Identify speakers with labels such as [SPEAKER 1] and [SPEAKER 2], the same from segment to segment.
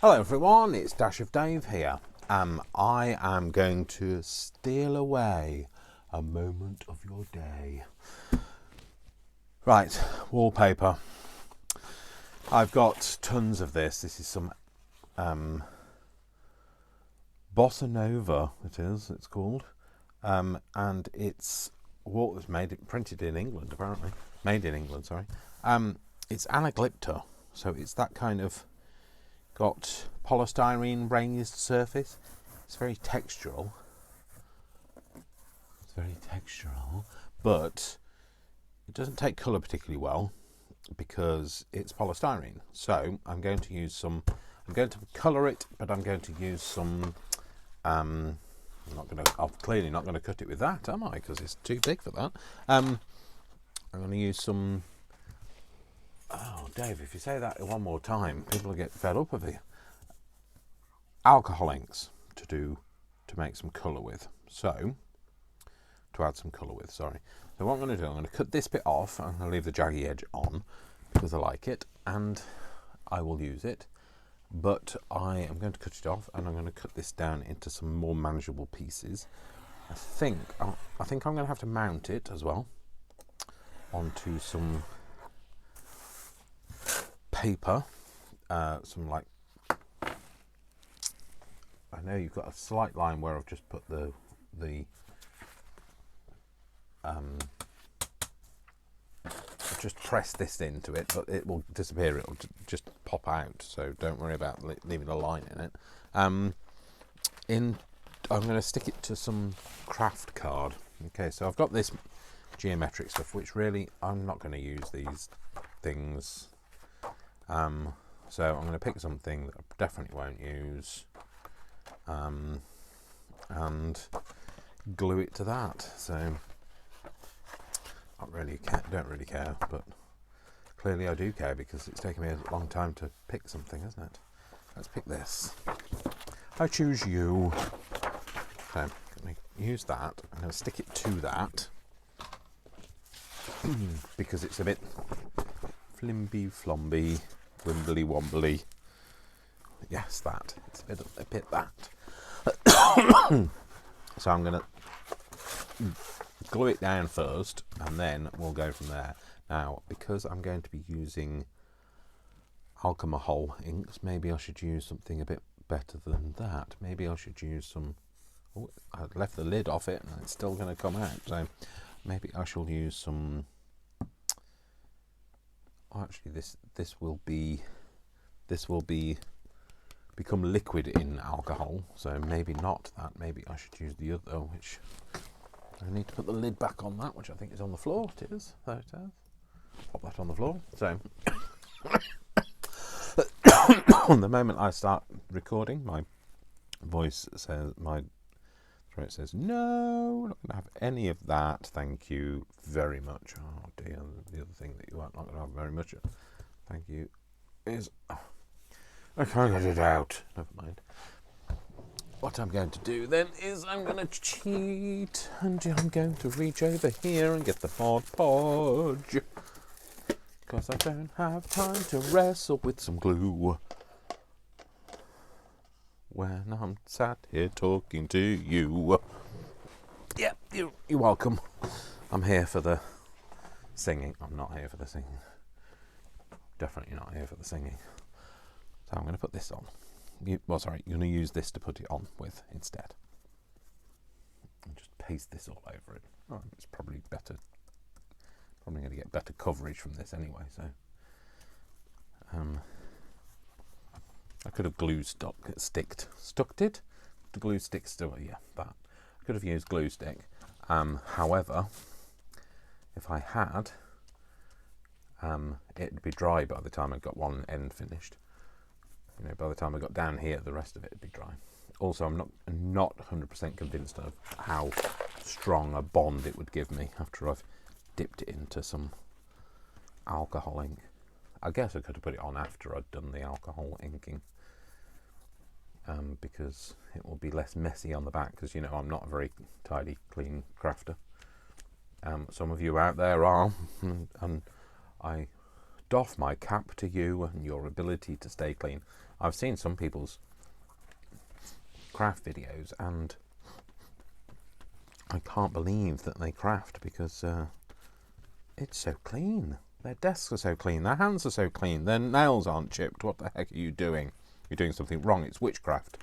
[SPEAKER 1] Hello everyone, it's Dash of Dave here. I am going to steal away a moment of your day. Right, wallpaper. I've got tons of this. This is some Bossa Nova, it's called. And it's what was printed in England, apparently. Made in England, sorry. It's anaglypta, so it's that kind of got polystyrene raised surface. It's very textural. But it doesn't take colour particularly well because it's polystyrene. So I'm going to colour it, but I'm going to use some. I'm clearly not going to cut it with that, am I? Because it's too big for that. I'm going to use some. Oh, Dave, if you say that one more time, people will get fed up of you. Alcohol inks to make some colour with. So, to add some colour with, sorry. So what I'm going to do, I'm going to cut this bit off. I'm going to leave the jaggy edge on because I like it, and I will use it. But I am going to cut it off, and I'm going to cut this down into some more manageable pieces. I think I'm going to have to mount it as well onto some paper, some like, I know you've got a slight line where I've just put the just press this into it, but it will disappear. It'll just pop out. So don't worry about leaving a line in it. I'm going to stick it to some craft card. Okay, so I've got this geometric stuff, which really I'm not going to use these things. So I'm going to pick something that I definitely won't use, and glue it to that. So don't really care, but clearly I do care because it's taken me a long time to pick something, isn't it? Let's pick this. I choose you. So I'm going to use that. I'm going to stick it to that because it's a bit flimby flomby, wimbly wombly. Yes, that. It's a bit that. So I'm going to glue it down first, and then we'll go from there. Now, because I'm going to be using alcohol inks, maybe I should use something a bit better than that. Maybe I should use some. Oh, I left the lid off it, and it's still going to come out. So maybe I shall use some. Actually, this will become liquid in alcohol. So maybe not that. Maybe I should use the other, which I need to put the lid back on that, which I think is on the floor. It is. There it is. Pop that on the floor. So the moment I start recording, my throat says, no, not going to have any of that. Thank you very much. Oh dear, the other thing that you are not going to have very much of, thank you, is, I can't get it out. Never mind. What I'm going to do then is I'm going to cheat, and I'm going to reach over here and get the Mod Podge, because I don't have time to wrestle with some glue when I'm sat here talking to you. Yeah, you're welcome. I'm here for the singing. I'm not here for the singing. Definitely not here for the singing. So I'm going to put this on. You're going to use this to put it on with instead. And just paste this all over it. Oh, it's probably better. Probably going to get better coverage from this anyway. So, I could have stuck it. The glue stick still, yeah, that. I could have used glue stick. However, if I had, it'd be dry by the time I got one end finished. You know, by the time I got down here, the rest of it would be dry. Also, I'm not 100% convinced of how strong a bond it would give me after I've dipped it into some alcohol ink. I guess I could have put it on after I'd done the alcohol inking, because it will be less messy on the back, because, you know, I'm not a very tidy, clean crafter. Some of you out there are, and I doff my cap to you and your ability to stay clean. I've seen some people's craft videos, and I can't believe that they craft, because it's so clean. Their desks are so clean, their hands are so clean, their nails aren't chipped. What the heck are you doing? You're doing something wrong. It's witchcraft.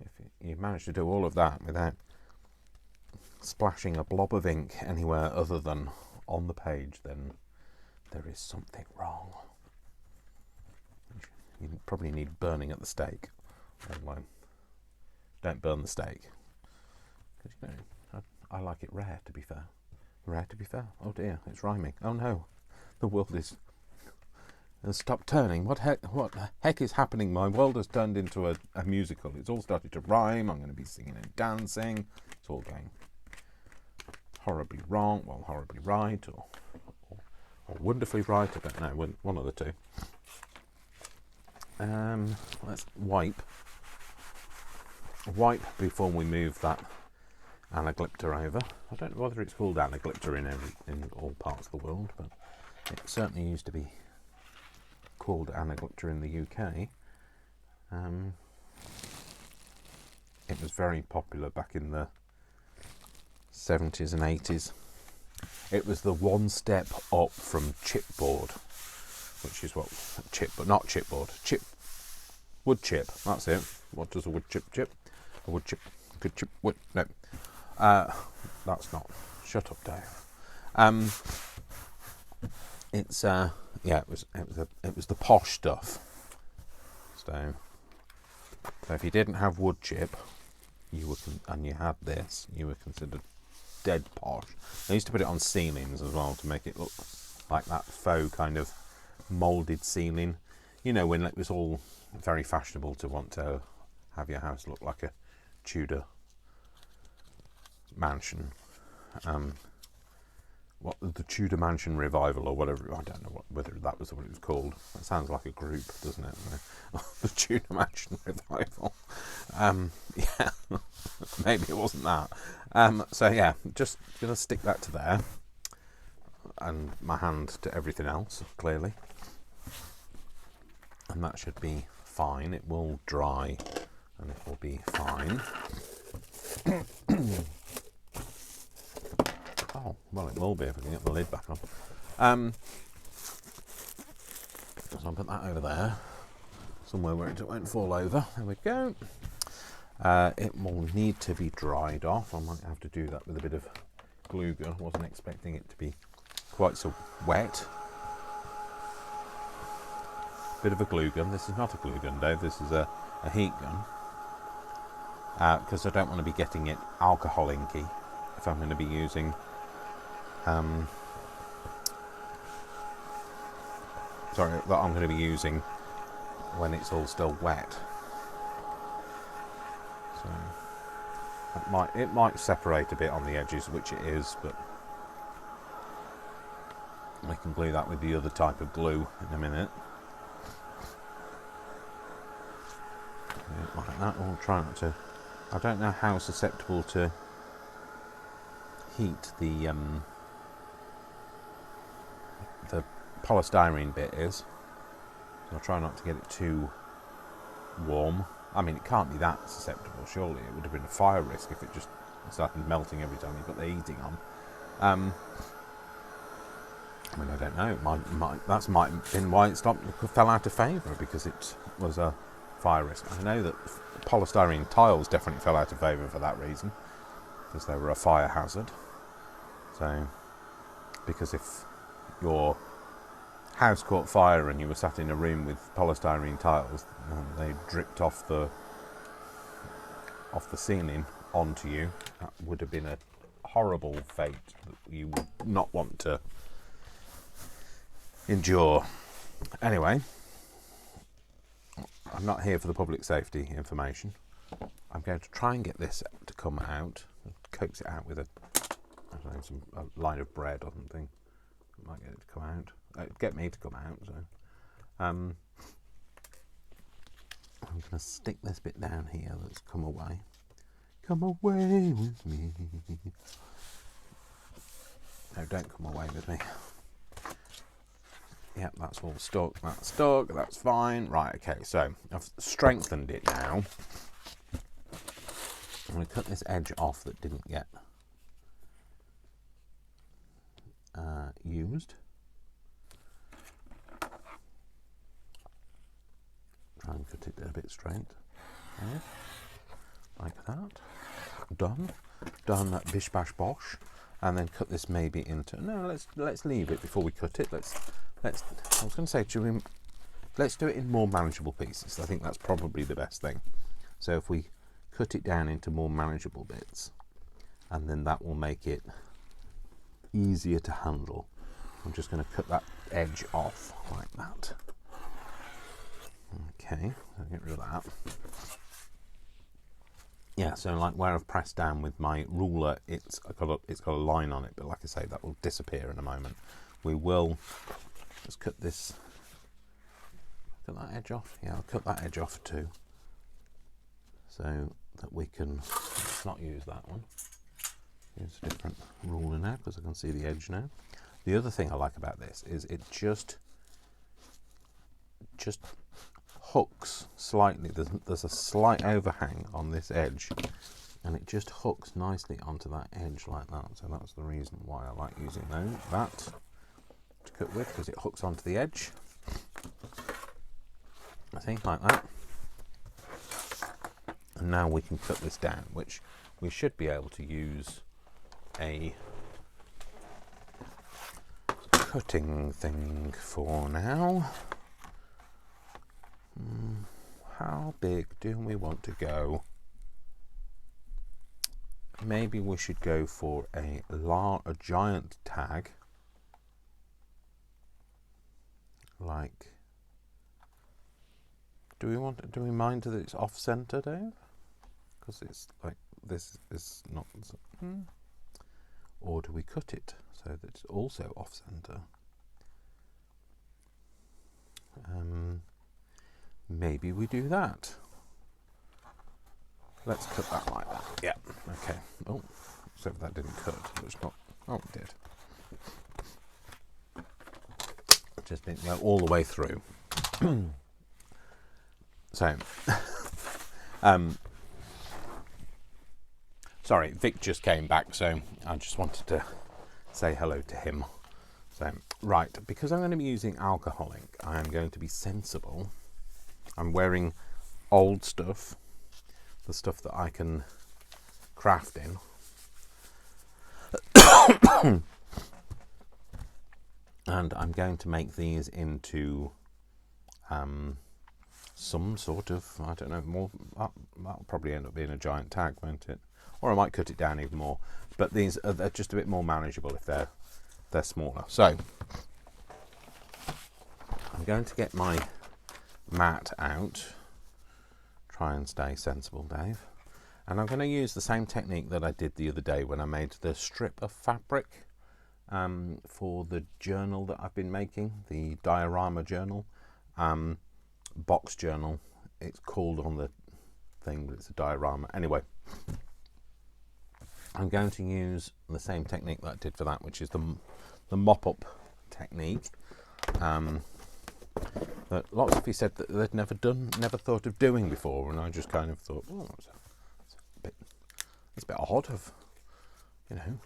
[SPEAKER 1] If you manage to do all of that without splashing a blob of ink anywhere other than on the page, then there is something wrong. You probably need burning at the stake. Although, don't burn the stake. Because, you know, I like it rare, to be fair. Rare to be fair. Oh dear, it's rhyming. Oh no, the world has stopped turning. What the heck is happening? My world has turned into a musical. It's all started to rhyme. I'm going to be singing and dancing. It's all going horribly wrong, well, horribly right, or wonderfully right. I don't know, one of the two. Let's wipe before we move that anaglypta over. I don't know whether it's called anaglypta in all parts of the world, but it certainly used to be called anaglypta in the UK. It was very popular back in the 70s and 80s. It was the one step up from chipboard, which is what not chipboard, wood chip. That's it. What does a wood chip? A wood chip could chip wood. No, that's not. Shut up, Dave. It's it was the posh stuff. So if you didn't have wood chip, and you had this, you were considered dead posh. They used to put it on ceilings as well to make it look like that faux kind of moulded ceiling. You know, when it was all very fashionable to want to have your house look like a Tudor mansion. What the Tudor Mansion Revival or whatever, I don't know whether that was what it was called. That sounds like a group, doesn't it? The Tudor Mansion Revival. Yeah, maybe it wasn't that. So yeah, just gonna stick that to there, and my hand to everything else, clearly, and that should be fine. It will dry, and it will be fine. Oh, well, it will be if I can get the lid back on. So I'll put that over there, somewhere where it won't fall over. There we go. It will need to be dried off. I might have to do that with a bit of glue gun. I wasn't expecting it to be quite so wet. Bit of a glue gun. This is not a glue gun, Dave. This is a heat gun. Because I don't want to be getting it alcohol inky if I'm going to be using that I'm going to be using when it's all still wet. So it might separate a bit on the edges, which it is, but I can glue that with the other type of glue in a minute. Yeah, like that. I'll try not to. I don't know how susceptible to heat the polystyrene bit is, so I'll try not to get it too warm. I mean, it can't be that susceptible, surely. It would have been a fire risk if it just started melting every time you put the heating on. I mean, I don't know. That might have been why it fell out of favour, because it was a fire risk. I know that polystyrene tiles definitely fell out of favour for that reason, because they were a fire hazard. So, because if your house caught fire and you were sat in a room with polystyrene tiles, they dripped off the ceiling onto you, that would have been a horrible fate that you would not want to endure. Anyway, I'm not here for the public safety information. I'm going to try and get this to come out, coax it out with a line of bread or something. Might get it to come out. Get me to come out. So, I'm going to stick this bit down here that's come away. Come away with me. No, don't come away with me. Yep, that's all stuck. That's stuck. That's fine. Right, okay, so I've strengthened it now. I'm going to cut this edge off that didn't get used. Try and cut it a bit straight. Okay. Like that. Done. Done. Bish bash bosh. And then cut this maybe into. No, let's leave it before we cut it. Let's. I was going to say, let's do it in more manageable pieces. I think that's probably the best thing. So if we cut it down into more manageable bits, and then that will make it easier to handle. I'm just going to cut that edge off like that. Okay, I'll get rid of that. Yeah, so like where I've pressed down with my ruler, it's got a line on it, but like I say, that will disappear in a moment. We will. Let's cut this. Cut that edge off. Yeah, I'll cut that edge off too, so that we can. Let's not use that one. Use a different ruler now because I can see the edge now. The other thing I like about this is it just hooks slightly. There's a slight overhang on this edge, and it just hooks nicely onto that edge like that. So that's the reason why I like using that to cut with, because it hooks onto the edge. I think like that. And now we can cut this down, which we should be able to use a cutting thing for now. How big do we want to go? Maybe we should go for a giant tag. Like, do we mind that it's off center, Dave? Because it's like this is not. Or do we cut it so that it's also off center? Maybe we do that. Let's cut that like that. Yeah. Okay. Oh, except that didn't cut. It's not. Oh, it did. Just didn't go all the way through. So, sorry, Vic just came back, so I just wanted to say hello to him. So, right, because I'm going to be using alcoholic, I am going to be sensible. I'm wearing old stuff, the stuff that I can craft in. And I'm going to make these into some sort of, I don't know, more. That'll probably end up being a giant tag, won't it? Or I might cut it down even more. But these they're just a bit more manageable if they're smaller. So I'm going to get my mat out. Try and stay sensible, Dave. And I'm going to use the same technique that I did the other day when I made the strip of fabric for the journal that I've been making, the diorama journal, box journal. It's called on the thing, but it's a diorama. Anyway, I'm going to use the same technique that I did for that, which is the mop-up technique. That lots of you said that they'd never thought of doing before, and I just kind of thought, well, it's a bit odd of, you know,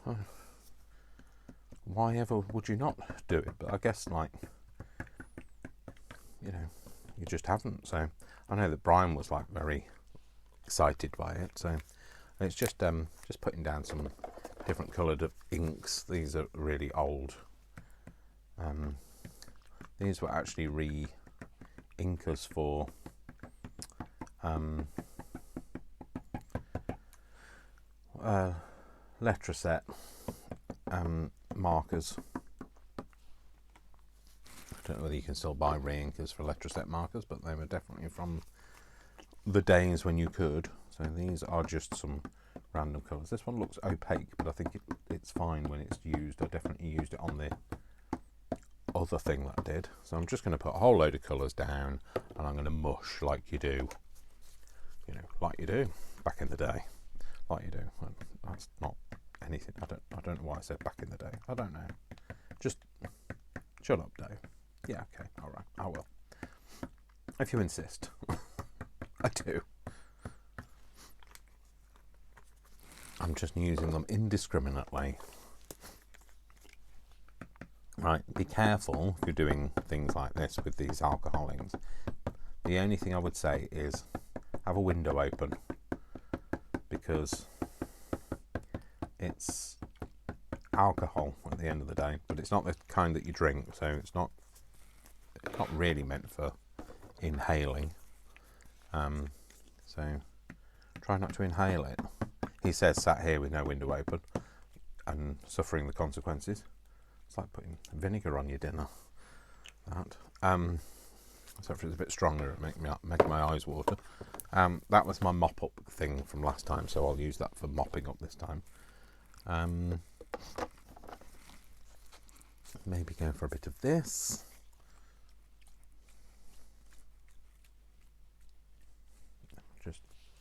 [SPEAKER 1] why ever would you not do it? But I guess, like, you know, you just haven't. So I know that Brian was like very excited by it. So it's just putting down some different coloured inks. These are really old. These were actually re-inkers for Letraset markers. I don't know whether you can still buy re-inkers for Letraset markers, but they were definitely from the days when you could. So these are just some random colours. This one looks opaque, but I think it's fine when it's used. I definitely used it on the other thing that I did. So I'm just going to put a whole load of colours down, and I'm going to mush like you do. You know, like you do back in the day. Like you do. That's not anything. I don't know why I said back in the day. I don't know. Just shut up, Dave. Yeah, okay, all right, I will. If you insist. I do. I'm just using them indiscriminately. Right, be careful if you're doing things like this with these alcoholics. The only thing I would say is have a window open, because it's alcohol at the end of the day, but it's not the kind that you drink, so it's not really meant for inhaling. So try not to inhale it. He says sat here with no window open and suffering the consequences. It's like putting vinegar on your dinner. That. So if it's a bit stronger, it make my eyes water. That was my mop up thing from last time, so I'll use that for mopping up this time. Maybe go for a bit of this. Just,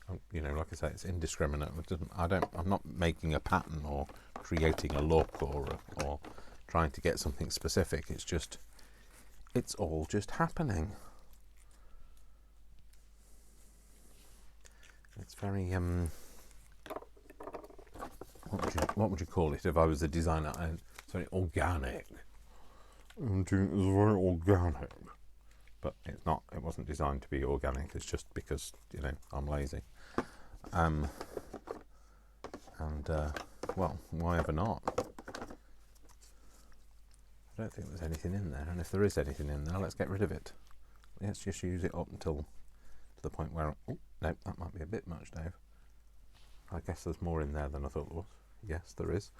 [SPEAKER 1] like I say, it's indiscriminate. I'm not making a pattern or creating a look or trying to get something specific. It's all just happening. It's very what would you call it if I was a designer? It's very organic. It's very organic, but it's not. It wasn't designed to be organic. It's just because I'm lazy. Well, why ever not? I don't think there's anything in there, and if there is anything in there, let's get rid of it. Let's just use it up until to the point where... Oh, no, that might be a bit much, Dave. I guess there's more in there than I thought there was. Yes, there is.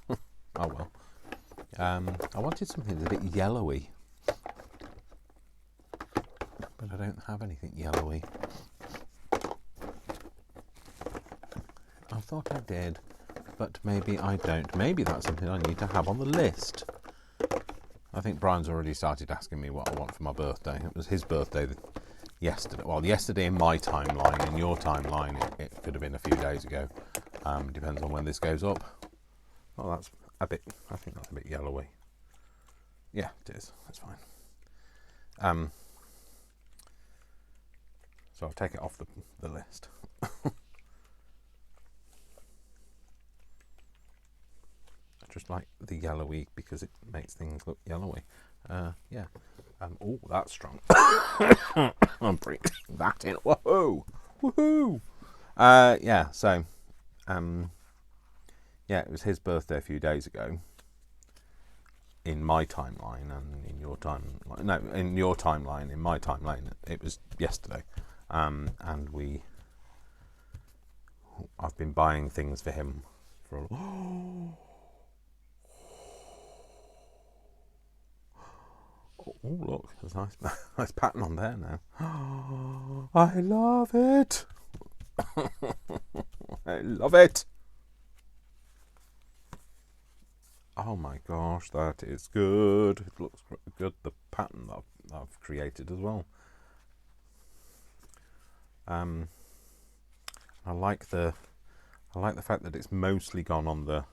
[SPEAKER 1] Oh, well. I wanted something that's a bit yellowy, but I don't have anything yellowy. I thought I did, but maybe I don't. Maybe that's something I need to have on the list. I think Brian's already started asking me what I want for my birthday. It was his birthday yesterday. Well, yesterday in my timeline. In your timeline, it could have been a few days ago. Depends on when this goes up. Well, that's a bit... I think that's a bit yellowy. Yeah, it is. That's fine. So I'll take it off the list. Just like the yellowy because it makes things look yellowy. Yeah. Oh, that's strong. I'm bringing that in. Whoa! Woohoo! Yeah. So, yeah, it was his birthday a few days ago. In my timeline and in your timeline. No, in your timeline. In my timeline, it was yesterday. And I've been buying things for him for. Oh, look, there's a nice pattern on there now. I love it. I love it. Oh my gosh, that is good. It looks good. The pattern that I've created as well. I like the fact that it's mostly gone on the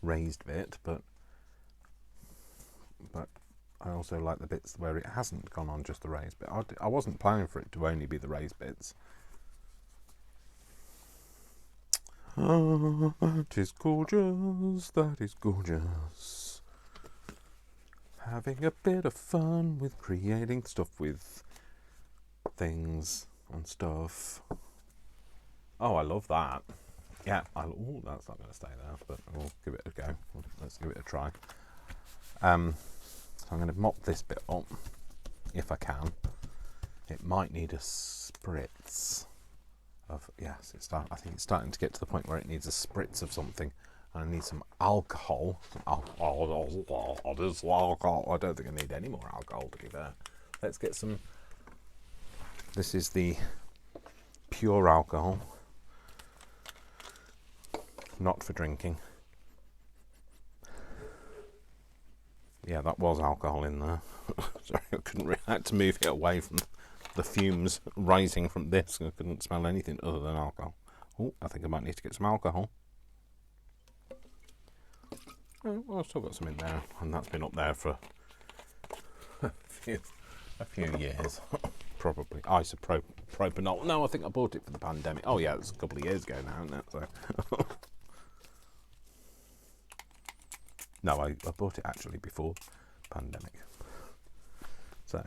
[SPEAKER 1] raised bit, but I also like the bits where it hasn't gone on just the raised bit. I wasn't planning for it to only be the raised bits. Ah, that is gorgeous. That is gorgeous. Having a bit of fun with creating stuff with things and stuff. Oh, I love that. Yeah, oh, that's not going to stay there, but we'll give it a go. Let's give it a try. So I'm going to mop this bit up, if I can. It might need a spritz of, yes, I think it's starting to get to the point where it needs a spritz of something. And I need some alcohol. Alcohol. I don't think I need any more alcohol, to be fair. Let's get some. This is the pure alcohol. Not for drinking. Yeah, that was alcohol in there. Sorry, I had to move it away from the fumes rising from this. I couldn't smell anything other than alcohol. Oh, I think I might need to get some alcohol. Oh, well, I've still got some in there, and that's been up there for a few years, probably. Isopropanol. No, I think I bought it for the pandemic. Oh yeah, it was a couple of years ago now, isn't it? So. No, I bought it actually before pandemic. So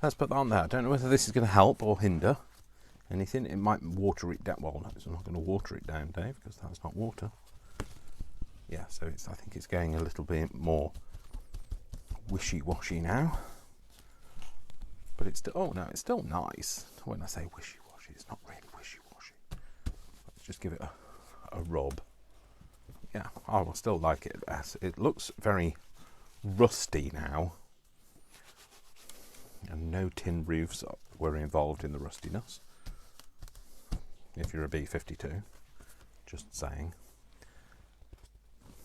[SPEAKER 1] let's put that on there. I don't know whether this is going to help or hinder anything. It might water it down. Well, no, it's not going to water it down, Dave, because that's not water. Yeah, so I think it's going a little bit more wishy-washy now. But it's still, oh no, it's still nice. When I say wishy-washy, it's not really wishy-washy. Let's just give it a rub. Yeah, I will still like it. It looks very rusty now. And no tin roofs were involved in the rustiness. If you're a B52, just saying.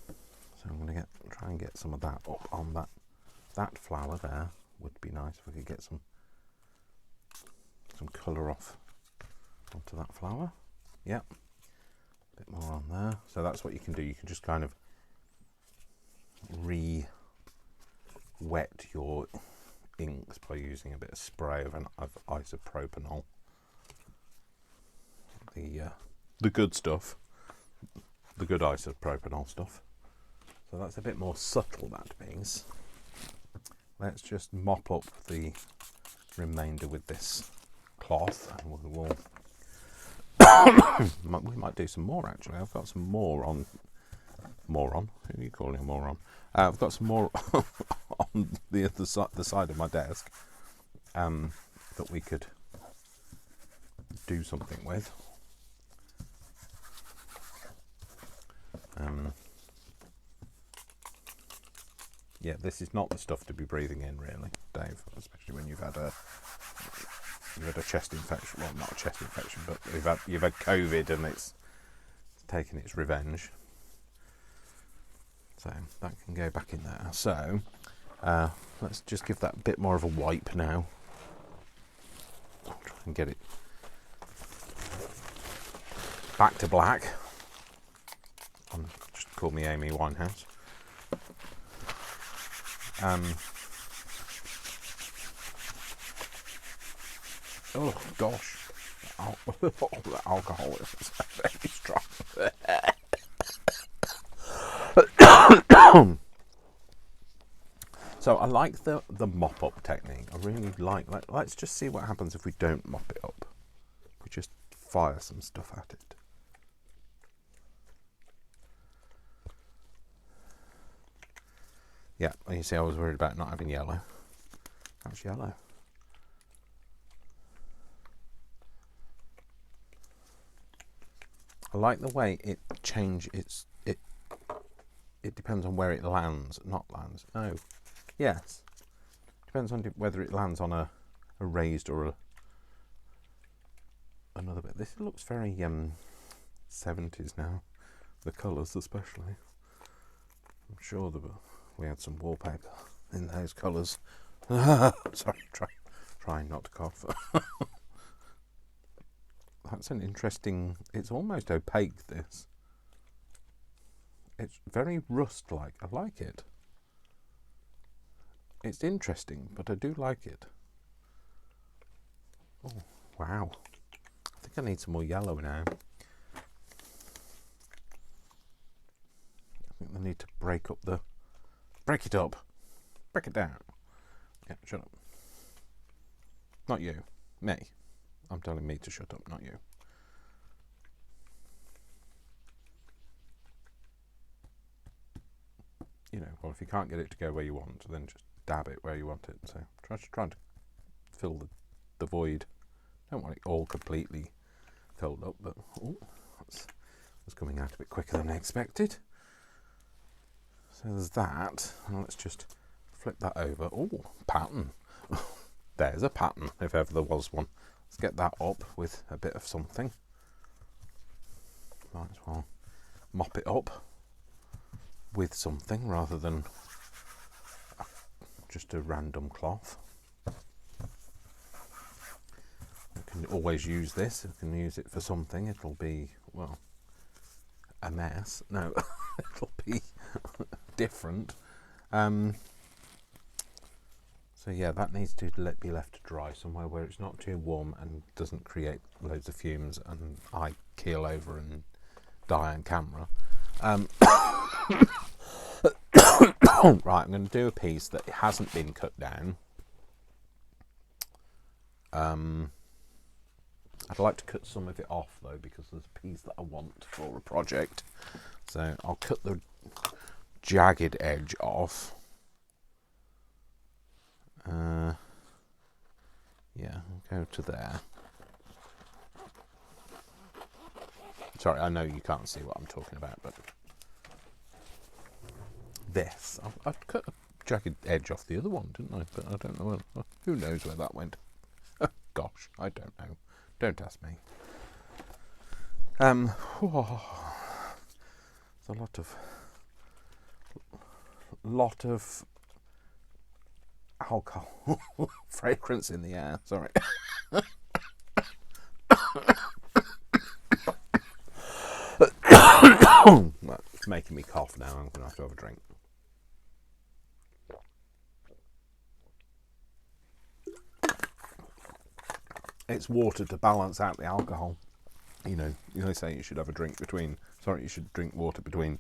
[SPEAKER 1] So I'm going to try and get some of that up on that flower there. Would be nice if we could get some colour off onto that flower. Yep. A bit more on there. So that's what you can do. You can just kind of re-wet your inks by using a bit of spray of isopropanol. The good stuff. The good isopropanol stuff. So that's a bit more subtle, that piece. Let's just mop up the remainder with this cloth, and we might do some more actually. I've got some more on. Moron? Who are you calling a moron? I've got some more on the side of my desk that we could do something with. Yeah, this is not the stuff to be breathing in, really, Dave. Especially when you've had a chest infection. Well, not a chest infection, but you've had COVID and it's taken its revenge. So that can go back in there. So let's just give that a bit more of a wipe now. I'll try and get it back to black. Just call me Amy Winehouse. Oh gosh, the alcohol is very strong. So I like the mop up technique. I really like. Let's just see what happens if we don't mop it up. We just fire some stuff at it. Yeah, you see, I was worried about not having yellow. That's yellow. I like the way it changes. It depends on where it lands, not lands. No, yes, depends on whether it lands on a raised or another bit. This looks very 70s now. The colours, especially. I'm sure we had some wallpaper in those colours. Sorry, trying not to cough. That's an interesting. It's almost opaque. This. It's very rust-like. I like it. It's interesting, but I do like it. Oh wow! I think I need some more yellow now. I think I need to break it up, break it down. Yeah, shut up. Not you, me. I'm telling me to shut up, not you. You know, well, if you can't get it to go where you want, then just dab it where you want it. So try to fill the void. Don't want it all completely filled up, but that's coming out a bit quicker than I expected. So there's that. And let's just flip that over. Oh, pattern. There's a pattern, if ever there was one. Let's get that up with a bit of something. Might as well mop it up with something rather than just a random cloth. You can always use this. You can use it for something. It'll be, well, a mess. No, it'll be different. So So yeah, that needs to be left to dry somewhere where it's not too warm and doesn't create loads of fumes and I keel over and die on camera. Right, I'm going to do a piece that hasn't been cut down. I'd like to cut some of it off though, because there's a piece that I want for a project. So I'll cut the jagged edge off. Yeah, go to there. Sorry, I know you can't see what I'm talking about, but this. I've cut a jagged edge off the other one, didn't I? But I don't know. Who knows where that went? Gosh, I don't know. Don't ask me. There's a lot of alcohol fragrance in the air. Sorry. It's making me cough now. I'm going to have a drink. It's water to balance out the alcohol. You know, say you should have a drink between. Sorry, you should drink water between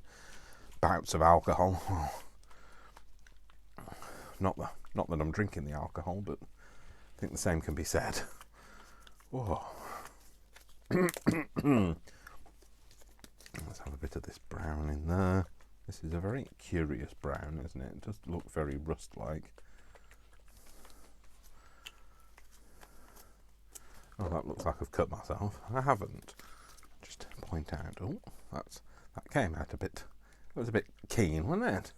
[SPEAKER 1] bouts of alcohol. Not that I'm drinking the alcohol, but I think the same can be said. Oh. Let's have a bit of this brown in there. This is a very curious brown, isn't it? It does look very rust-like. Oh, that looks like I've cut myself. I haven't. Just to point out. Oh, that came out a bit. It was a bit keen, wasn't it?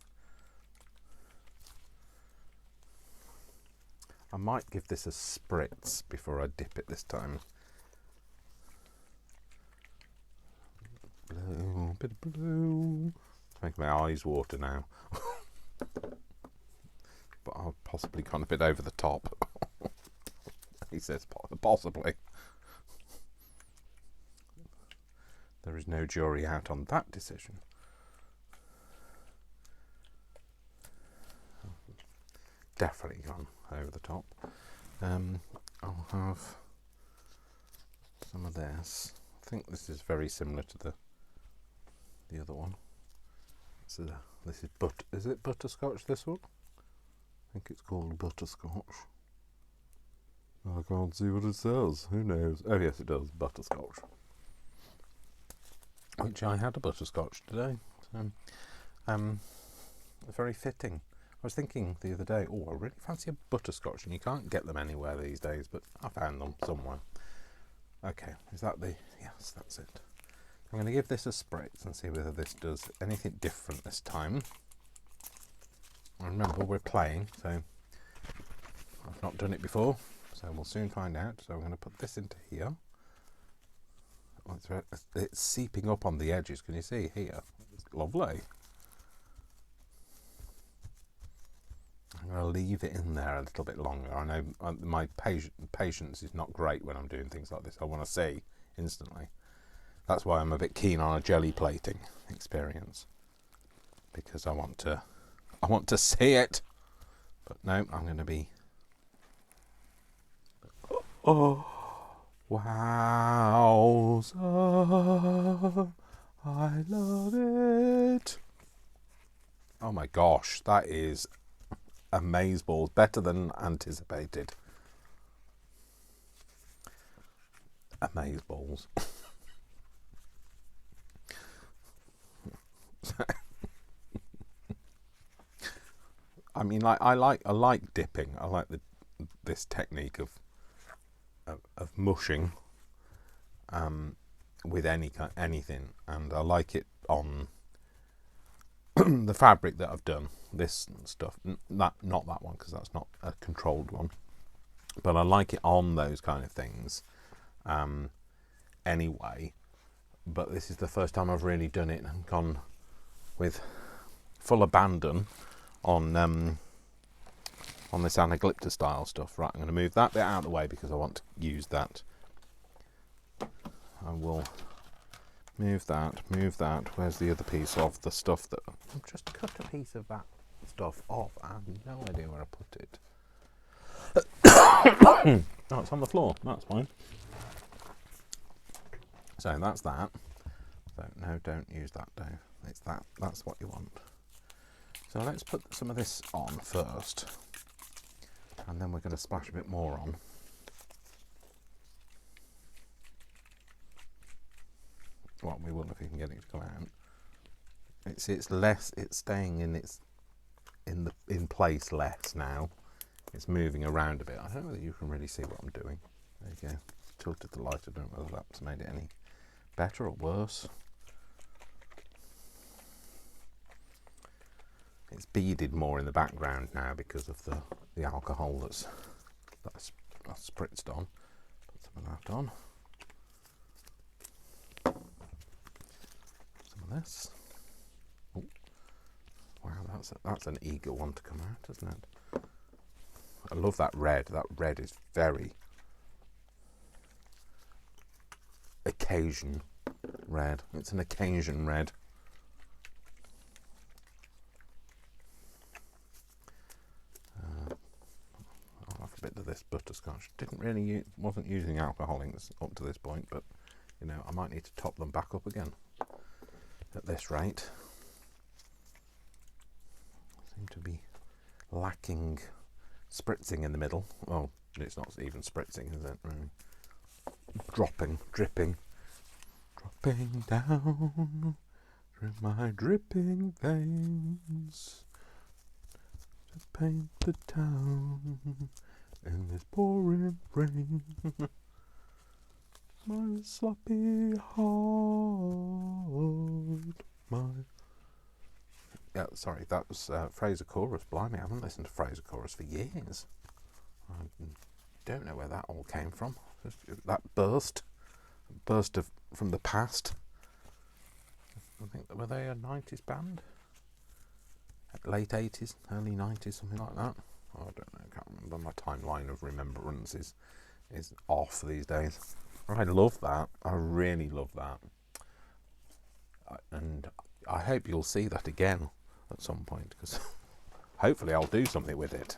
[SPEAKER 1] I might give this a spritz before I dip it this time. Blue, bit of blue. It's making my eyes water now. But I've possibly gone a bit over the top. He says possibly. There is no jury out on that decision. Definitely gone over the top. I'll have some of this. I think this is very similar to the other one. So this is is it butterscotch, this one? I think it's called butterscotch. I can't see what it says. Who knows? Oh yes, it does. Butterscotch. Which I had a butterscotch today. So, very fitting. I was thinking the other day, I really fancy a butterscotch, and you can't get them anywhere these days, but I found them somewhere. Okay, is that yes, that's it. I'm going to give this a spritz and see whether this does anything different this time. Remember, we're playing, so I've not done it before, so we'll soon find out. So I'm going to put this into here. It's seeping up on the edges. Can you see here? It's lovely. I'm going to leave it in there a little bit longer. I know my patience is not great when I'm doing things like this. I want to see instantly. That's why I'm a bit keen on a jelly plating experience, because I want to see it. But no, I'm going to be. Oh, wowza! I love it. Oh my gosh, that is amazeballs, better than anticipated. Amazeballs. I mean, I like dipping. I like this technique of mushing with anything, and I like it on the fabric that I've done. This stuff, not that one, because that's not a controlled one, but I like it on those kind of things anyway. But this is the first time I've really done it and gone with full abandon on this anaglypta style stuff. Right, I'm going to move that bit out of the way because I want to use that. I will move that. Where's the other piece of the stuff that I've just cut a piece of that stuff off? I have no idea where I put it. Oh, it's on the floor. That's fine. So that's that. So no, don't use that, Dave. It's that. That's what you want. So let's put some of this on first, and then we're going to splash a bit more on. Well, we will if we can get it to come out. It's less. It's staying in place less now. It's moving around a bit. I don't know whether you can really see what I'm doing. There you go. Tilted the light. I don't know whether that's made it any better or worse. It's beaded more in the background now because of the alcohol that's spritzed on. Put some of that on. Some of this. Oh, wow, that's an eager one to come out, isn't it? I love that red. That red is very occasion red. It's an occasion red. A bit of this butterscotch. Wasn't using alcohol inks up to this point, but you know, I might need to top them back up again at this rate. Seem to be lacking spritzing in the middle. Well, it's not even spritzing, is it? Really? Dripping down through my dripping veins to paint the town in this pouring rain. My sloppy heart, yeah, sorry, that was Fraser Chorus. Blimey, I haven't listened to Fraser Chorus for years. I don't know where that all came from. That burst from the past. I think, were they a 90s band? Late 80s, early 90s, something like that. Oh, I don't know, I can't remember. My timeline of remembrance is off these days. I love that. I really love that. And I hope you'll see that again at some point, because hopefully I'll do something with it.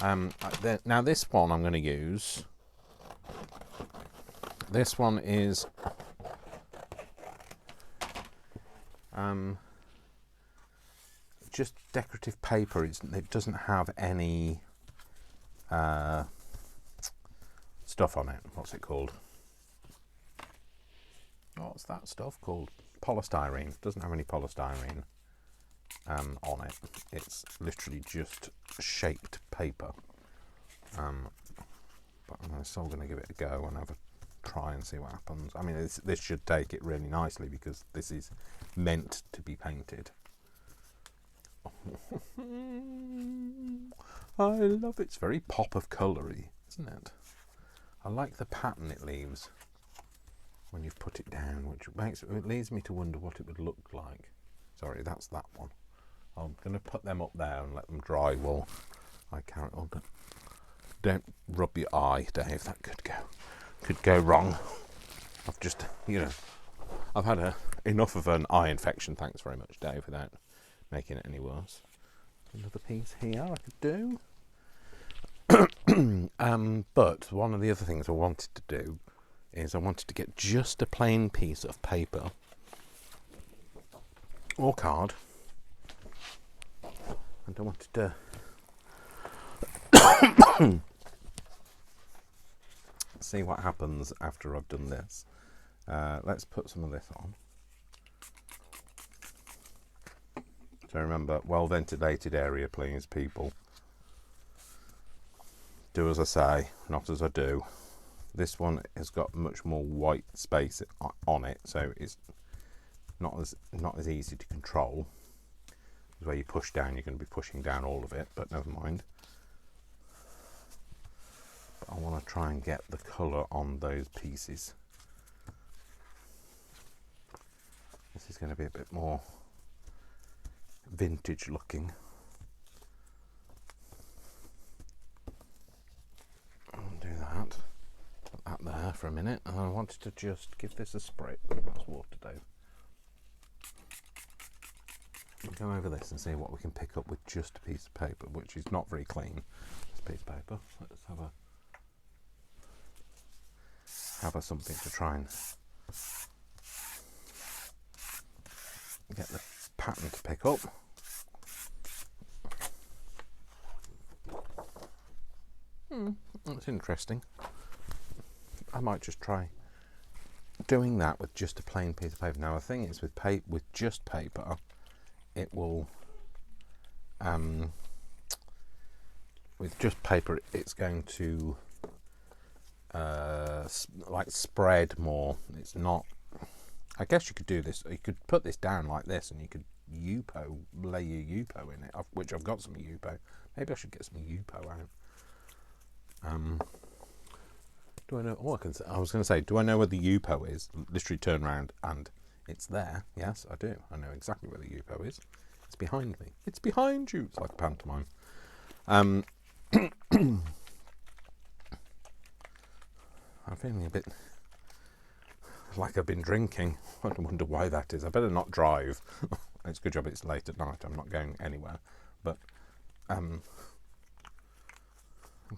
[SPEAKER 1] Now this one I'm going to use. This one is just decorative paper. It doesn't have any stuff on it. What's it called? What's that stuff called? Polystyrene. It doesn't have any polystyrene on it. It's literally just shaped paper. But I'm still going to give it a go and have a try and see what happens. I mean, this should take it really nicely because this is meant to be painted. I love it. It's very pop of colour-y, isn't it? I like the pattern it leaves when you've put it down, which it leads me to wonder what it would look like. Sorry, that's that one. I'm going to put them up there and let them dry while I carry on. Don't rub your eye, Dave. That could go wrong. I've just, I've had enough of an eye infection. Thanks very much, Dave, without making it any worse. Another piece here I could do. But one of the other things I wanted to do is I wanted to get just a plain piece of paper or card, and I wanted to see what happens after I've done this. Let's put some of this on. So remember, well ventilated area, please, people. Do as I say, not as I do. This one has got much more white space on it, so it's not as easy to control. Because where you push down, you're going to be pushing down all of it, but never mind. But I want to try and get the colour on those pieces. This is going to be a bit more vintage looking. I'll do that. Put that there for a minute, and I wanted to just give this a spray. That's water, Dave. We'll go over this and see what we can pick up with just a piece of paper, which is not very clean. nice piece of paper. Let's have a something to try and get the pattern to pick up. That's interesting. I might just try doing that with just a plain piece of paper. Now the thing is, with just paper, it will with just paper it's going to like spread more. It's not, I guess you could do this, you could put this down like this and you could lay your Yupo in it, which I've got some Yupo. Maybe I should get some Yupo out. Do I know? Oh, I was going to say, do I know where the Yupo is? Literally turn around and it's there. Yes, I do. I know exactly where the Yupo is. It's behind me. It's behind you. It's like a pantomime. I'm feeling a bit like I've been drinking. I wonder why that is. I better not drive. It's a good job it's late at night. I'm not going anywhere. But I'm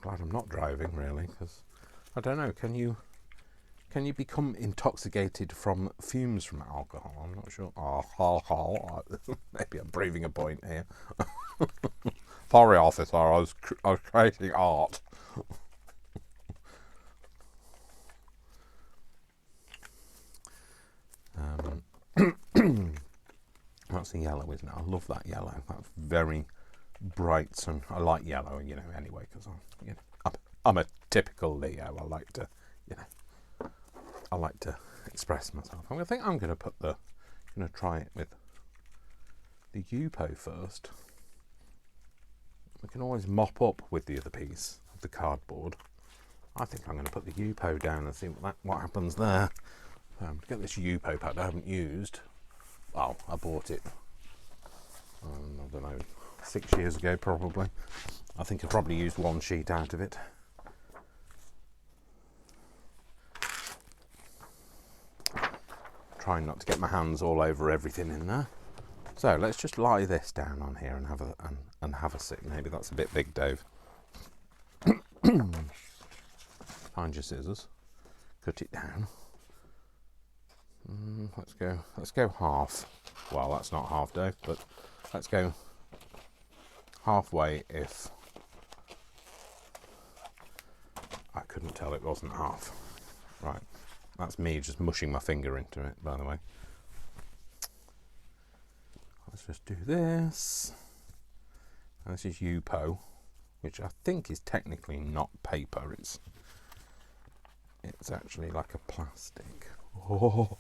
[SPEAKER 1] glad I'm not driving, really, because I don't know. Can you become intoxicated from fumes from alcohol? I'm not sure. Maybe I'm proving a point here. Sorry, officer. I was creating art. That's the yellow, isn't it? I love that yellow. That's very bright sun. I like yellow, anyway, because I'm a typical Leo. I like to express myself. I think I'm going to try it with the Yupo first. We can always mop up with the other piece of the cardboard. I think I'm going to put the Yupo down and see what happens there. To get this Yupo pack I haven't used. Well, I bought it, I don't know, 6 years ago probably. I think I probably used one sheet out of it. Trying not to get my hands all over everything in there. So let's just lie this down on here and have a sit. Maybe that's a bit big, Dave. Find your scissors. Cut it down. Let's go half. Well, that's not half, Dave, but let's go halfway if I couldn't tell it wasn't half. Right, that's me just mushing my finger into it, by the way. Let's just do this. And this is Yupo, which I think is technically not paper. It's actually like a plastic. Oh.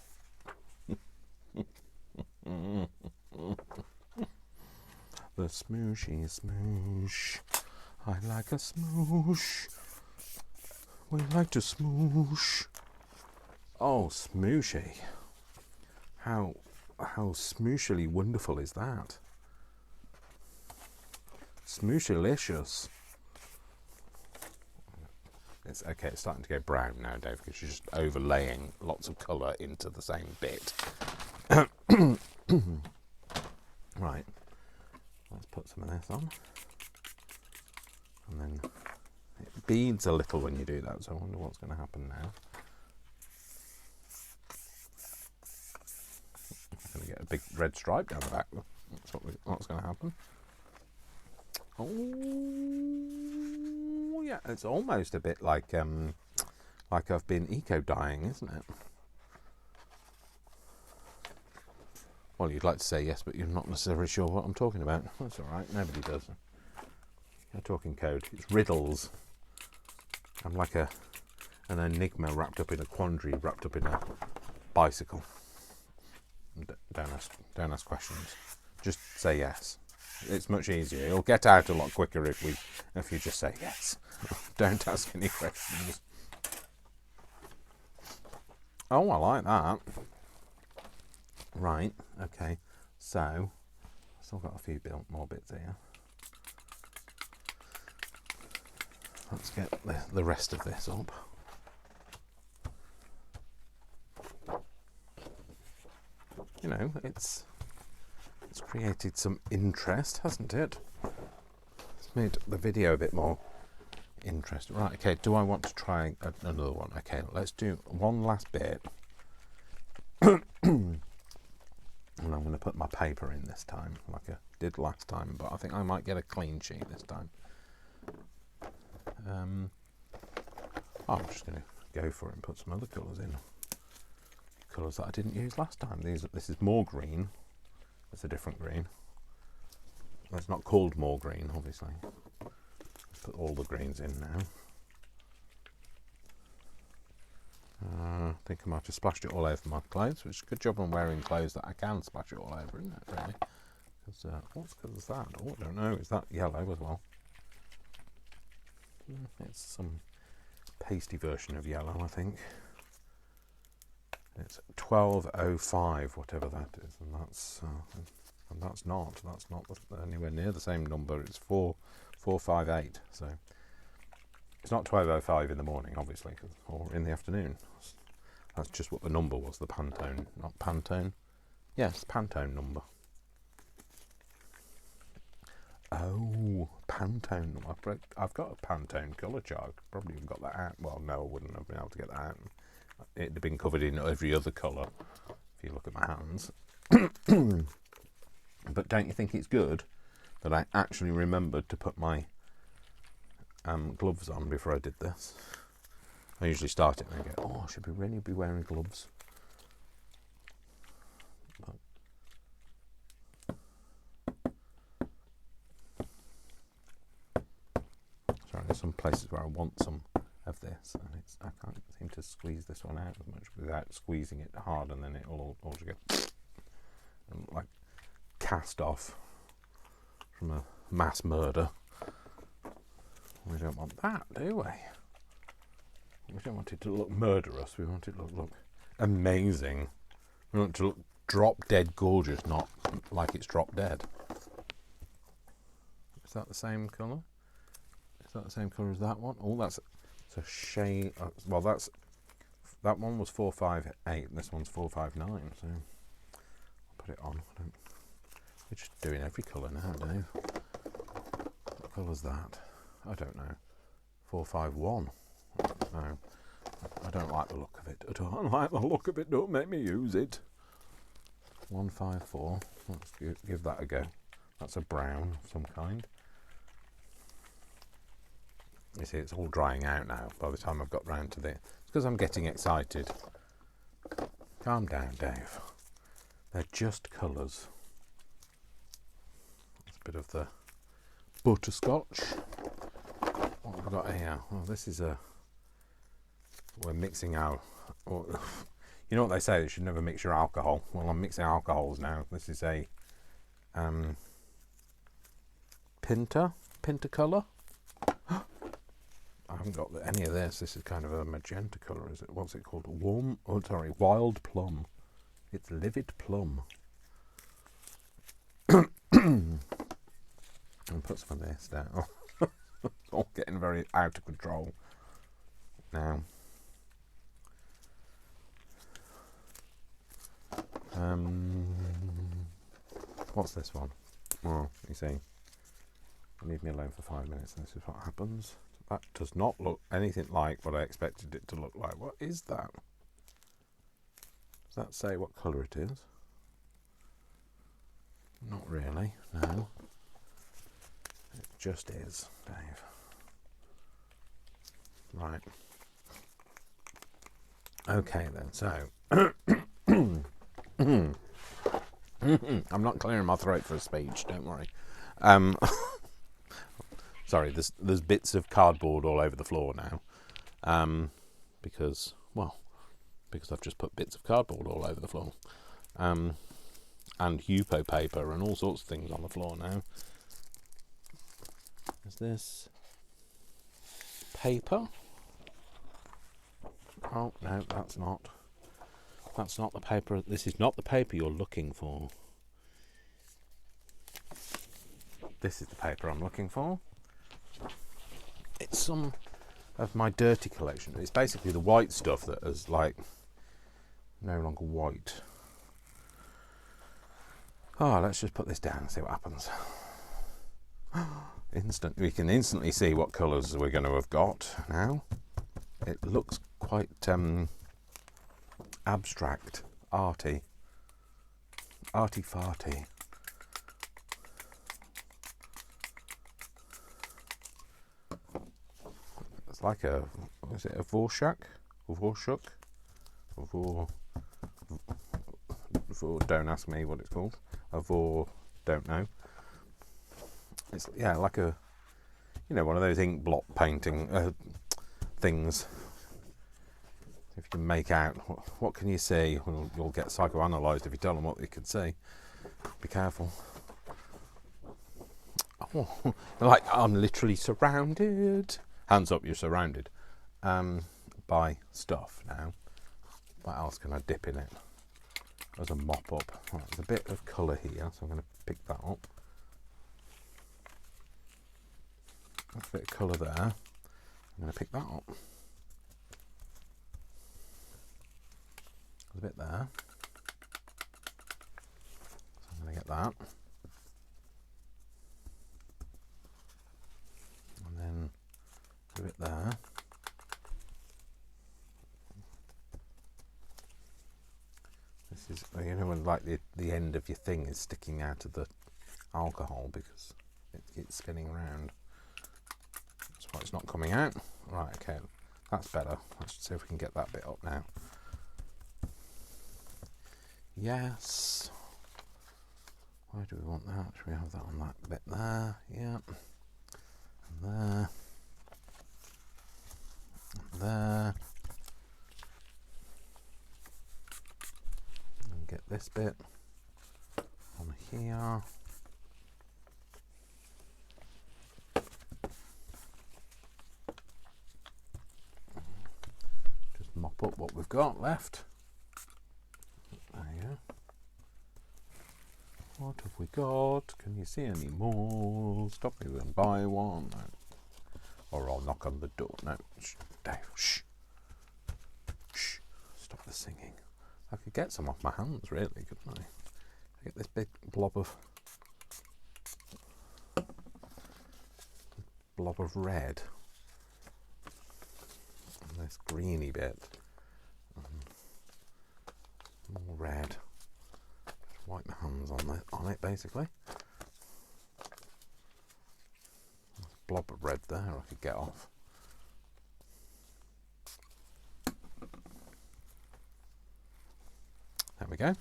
[SPEAKER 1] The smooshy smoosh. I like a smoosh. We like to smoosh. Oh, smooshy. How smooshily wonderful is that? Smooshylicious. It's okay, it's starting to go brown now, Dave, because you're just overlaying lots of colour into the same bit. Right, let's put some of this on. And then it beads a little when you do that, so I wonder what's going to happen now. I'm going to get a big red stripe down the back. That's what's going to happen. Oh, yeah, it's almost a bit like I've been eco-dyeing, isn't it? Well, you'd like to say yes, but you're not necessarily sure what I'm talking about. That's all right, nobody does. You're talking code. It's riddles. I'm like an enigma wrapped up in a quandary, wrapped up in a bicycle. Don't ask questions. Just say yes. It's much easier. It'll get out a lot quicker if you just say yes. Don't ask any questions. Oh, I like that. Right, okay. So, I've still got a few more bits here. Let's get the rest of this up. It's created some interest, hasn't it? It's made the video a bit more interesting. Right, okay, do I want to try another one? Okay, let's do one last bit. And I'm going to put my paper in this time, like I did last time, but I think I might get a clean sheet this time. I'm just going to go for it and put some other colours in. Colours that I didn't use last time. This is more green. It's a different green. It's not called more green, obviously. Let's put all the greens in now. I think I might have splashed it all over my clothes, which is a good job I'm wearing clothes that I can splash it all over, isn't it, really? What colour is that? Oh, I don't know. Is that yellow as well? It's some pasty version of yellow, I think. It's 1205, whatever that is, and that's not anywhere near the same number. It's 4458, so it's not 1205 in the morning, obviously, or in the afternoon. That's just what the number was, the Pantone, not Pantone. Yes, Pantone number. Oh, Pantone. I've got a Pantone colour chart. Probably have got that out. Well, no, I wouldn't have been able to get that out. It'd have been covered in every other colour, if you look at my hands. But don't you think it's good that I actually remembered to put my gloves on before I did this? I usually start it and I go, oh, I should really be wearing gloves. Sorry, there's some places where I want some of this, and I can't seem to squeeze this one out as much without squeezing it hard, and then it'll all just go and like cast off from a mass murder. We don't want that, do we? We don't want it to look murderous. We want it to look amazing. We want it to look drop dead gorgeous, not like it's drop dead. Is that the same colour? Is that the same colour as that one? Oh, that's a shade. Well, that one was 458. And this one's 459. So I'll put it on. We're just doing every colour now, Dave. What colour's that? I don't know. 451. No, I don't like the look of it. I don't like the look of it. Don't make me use it. 154. Let's give that a go. That's a brown of some kind. You see, it's all drying out now by the time I've got round to this. It's because I'm getting excited. Calm down, Dave. They're just colours. That's a bit of the butterscotch. What have we got here? Well, this is we're mixing our... you know what they say, you should never mix your alcohol. Well, I'm mixing alcohols now. This is a Pinter colour. I haven't got any of this. This is kind of a magenta colour, is it? What's it called? Wild plum. It's livid plum. And put some of this down. It's all getting very out of control now. What's this one? Oh, you see, leave me alone for 5 minutes and this is what happens. That does not look anything like what I expected it to look like. What is that? Does that say what colour it is? Not really, no. It just is, Dave. Right. Okay then, so I'm not clearing my throat for a speech, don't worry. Sorry, there's bits of cardboard all over the floor now, because I've just put bits of cardboard all over the floor, and Yupo paper and all sorts of things on the floor now. Is this paper? Oh no, that's not the paper. This is not the paper you're looking for. This is the paper I'm looking for. It's some of my dirty collection. It's basically the white stuff that is like no longer white. Oh, let's just put this down and see what happens. We can instantly see what colours we're going to have got now. It looks quite abstract, arty farty. It's like a, is it a Vorshak? Don't ask me what it's called. Don't know. It's, yeah, like a, you know, one of those ink blot painting things. If you can make out, what can you see? Well, you'll get psychoanalyzed if you tell them what you can see. Be careful. Oh, like, I'm literally surrounded. Hands up, you're surrounded by stuff now. What else can I dip in it? There's a mop up. Right, there's a bit of colour here, so I'm going to pick that up. There's a bit of colour there. I'm going to pick that up. There's a bit there. So I'm going to get that. And then a bit there. This is, you know, when like the end of your thing is sticking out of the alcohol because it keeps spinning around. That's why it's not coming out. Right, okay, that's better. Let's see if we can get that bit up now. Yes. Where do we want that? Should we have that on that bit there? Yeah. And there. And there. And get this bit on here. Just mop up what we've got left. There you go. What have we got? Can you see any more? Stop me and buy one. No. Or I'll knock on the door. No. Shh. Dave. Shh. Shh. Stop the singing. I could get some off my hands, really, couldn't I? Get this big blob of red. And this greeny bit. More red. Just wipe my hands on it basically. There's a blob of red there I could get off. There we go.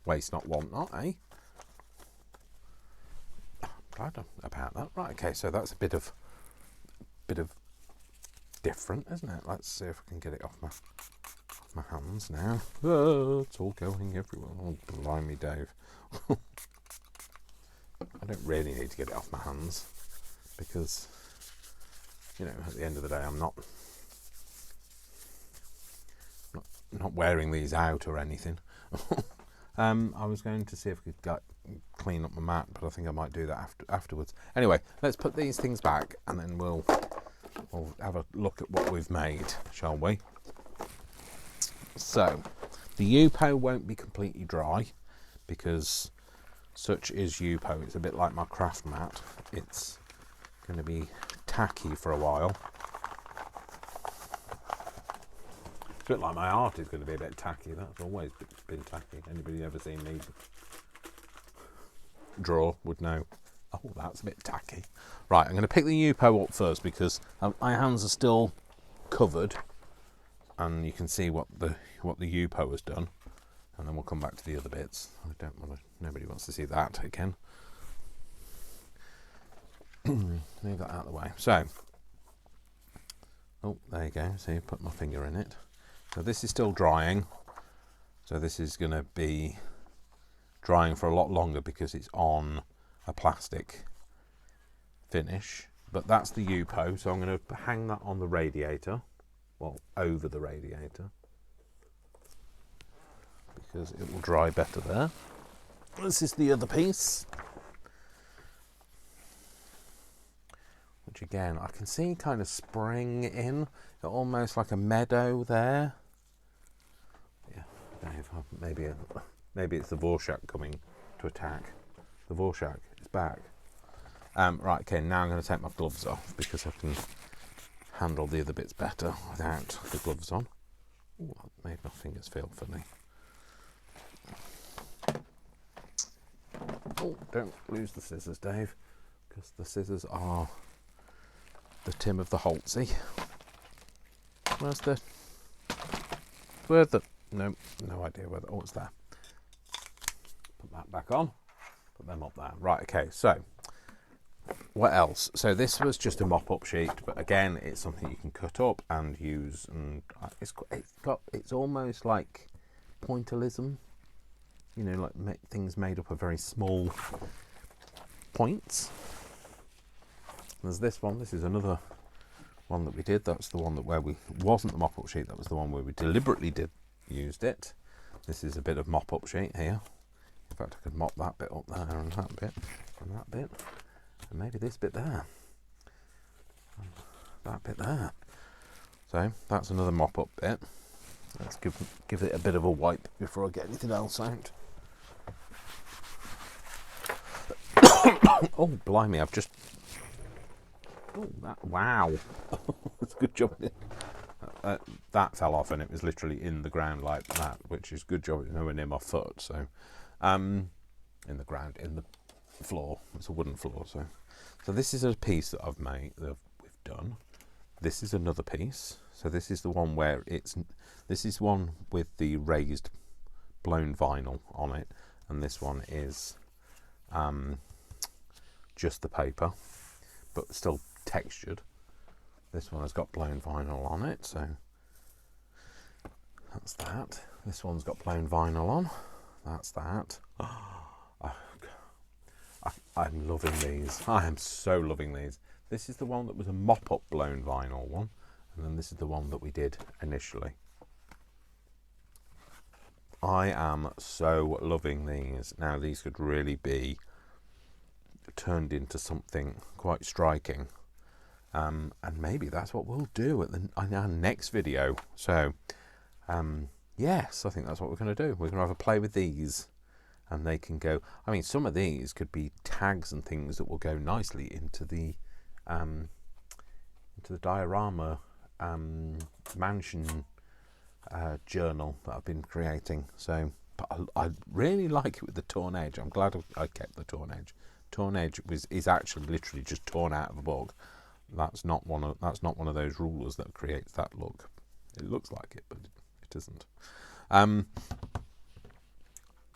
[SPEAKER 1] Waste not, want not, eh? I'm glad about that. Right, okay, so that's a bit of different, isn't it? Let's see if I can get it off my hands now. Oh, it's all going everywhere. Oh, blimey, Dave. I don't really need to get it off my hands because, you know, at the end of the day, I'm not wearing these out or anything. I was going to see if I could clean up my mat, but I think I might do that afterwards. Anyway, let's put these things back and then we'll have a look at what we've made, shall we? So, the Yupo won't be completely dry because such is Yupo. It's a bit like my craft mat. It's going to be tacky for a while. It's a bit like my art is going to be a bit tacky. That's always been tacky. Anybody ever seen me draw would know. Oh, that's a bit tacky. Right, I'm going to pick the Yupo up first because my hands are still covered. And you can see what the Yupo has done, and then we'll come back to the other bits. Nobody wants to see that again. Move that out of the way. So, oh, there you go. So you put my finger in it. So this is still drying. So this is going to be drying for a lot longer because it's on a plastic finish. But that's the Yupo. So I'm going to hang that on the radiator. Well, over the radiator, because it will dry better there. This is the other piece, which again I can see kind of spring in, almost like a meadow there. Yeah, maybe it's the Vorshak coming to attack. The Vorshak is back. Right, okay, now I'm going to take my gloves off because I can handle the other bits better without the gloves on. Ooh, that made my fingers feel funny. Oh, don't lose the scissors, Dave, because the scissors are the Tim of the Holtzy. No idea where oh, it's there. Put that back on, put them up there. Right, okay, so what else? So this was just a mop-up sheet, but again, it's something you can cut up and use, and it's almost like pointillism, you know, like things made up of very small points. There's this one. This is another one that we did. That's the one that where we wasn't the mop-up sheet. That was the one where we deliberately used it. This is a bit of mop-up sheet here. In fact, I could mop that bit up there and that bit and that bit. And maybe this bit there, and that bit there. So that's another mop-up bit. Let's give it a bit of a wipe before I get anything else out. Oh, blimey! I've just. Oh, wow! That's a good job. That fell off, and it was literally in the ground like that, which is good job. It's nowhere near my foot. So, in the ground, in the floor. It's a wooden floor. So this is a piece that I've made, that we've done. This is another piece. So this is the one where this is one with the raised blown vinyl on it, and this one is just the paper, but still textured. This one has got blown vinyl on it, so that's that. This one's got blown vinyl on. That's that. I'm loving these. I am so loving these. This is the one that was a mop-up blown vinyl one, and then this is the one that we did initially. I am so loving these. Now these could really be turned into something quite striking, and maybe that's what we'll do in our next video. So yes, I think that's what we're going to do. We're going to have a play with these. And they can go. I mean, some of these could be tags and things that will go nicely into the diorama mansion journal that I've been creating. So, but I really like it with the torn edge. I'm glad I kept the torn edge. Torn edge is actually literally just torn out of a book. That's not one of those rulers that creates that look. It looks like it, but it isn't.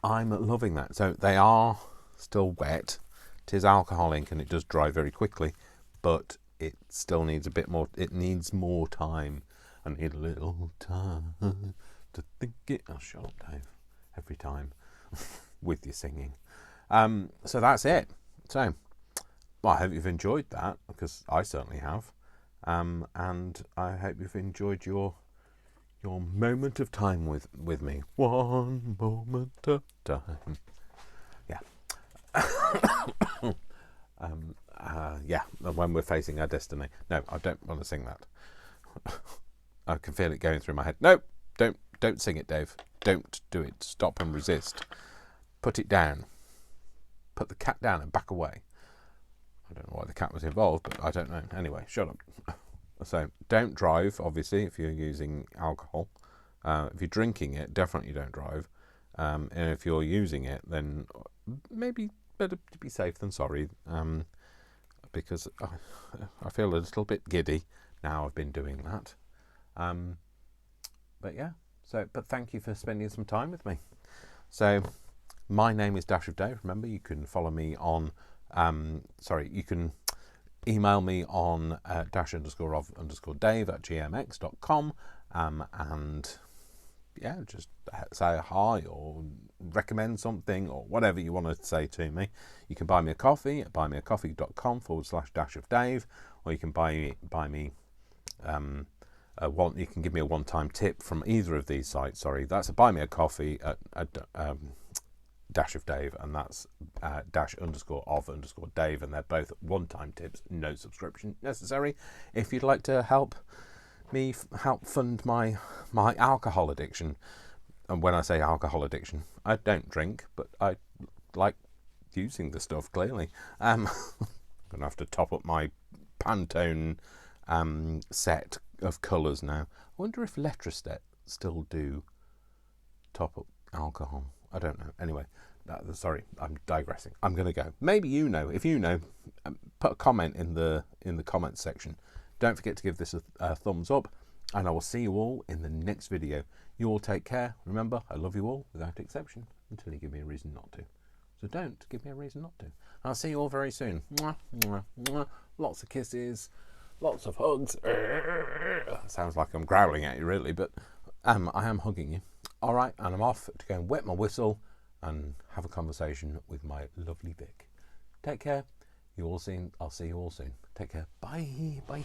[SPEAKER 1] I'm loving that. So they are still wet. It is alcohol ink and it does dry very quickly, but it still needs a bit more. It needs more time. I need a little time to think it. Oh, shut up, Dave. Every time with your singing. So that's it. So, well, I hope you've enjoyed that, because I certainly have. And I hope you've enjoyed your moment of time with me. One moment of time. Yeah. Yeah, when we're facing our destiny. No, I don't want to sing that. I can feel it going through my head. No, don't sing it, Dave. Don't do it. Stop and resist. Put it down. Put the cat down and back away. I don't know why the cat was involved, but I don't know. Anyway, shut up. So don't drive, obviously, if you're using alcohol. If you're drinking it, definitely don't drive. And if you're using it, then maybe better to be safe than sorry, because I feel a little bit giddy now I've been doing that. But yeah, but thank you for spending some time with me. So my name is Dash of Dave. Remember, you can follow me on, you can email me on dash_of_Dave@gmx.com, and yeah, just say hi or recommend something or whatever you want to say to me. You can buy me a coffee at buymeacoffee.com/Dash of Dave, or you can buy me you can give me a one-time tip from either of these sites. Sorry, that's a buy me a coffee at Dash of Dave, and that's dash_of_Dave, and they're both one-time tips, no subscription necessary. If you'd like to help me help fund my alcohol addiction, and when I say alcohol addiction, I don't drink, but I like using the stuff, clearly. I'm going to have to top up my Pantone set of colours now. I wonder if Letrostet still do top up alcohol. I don't know. Anyway, sorry, I'm digressing. I'm going to go. Maybe you know. If you know, put a comment in the comments section. Don't forget to give this a thumbs up, and I will see you all in the next video. You all take care. Remember, I love you all without exception until you give me a reason not to. So don't give me a reason not to. I'll see you all very soon. Mwah, mwah, mwah. Lots of kisses, lots of hugs. Sounds like I'm growling at you, really, but I am hugging you. All right, and I'm off to go and wet my whistle and have a conversation with my lovely Vic. Take care. You all soon. I'll see you all soon. Take care. Bye. Bye.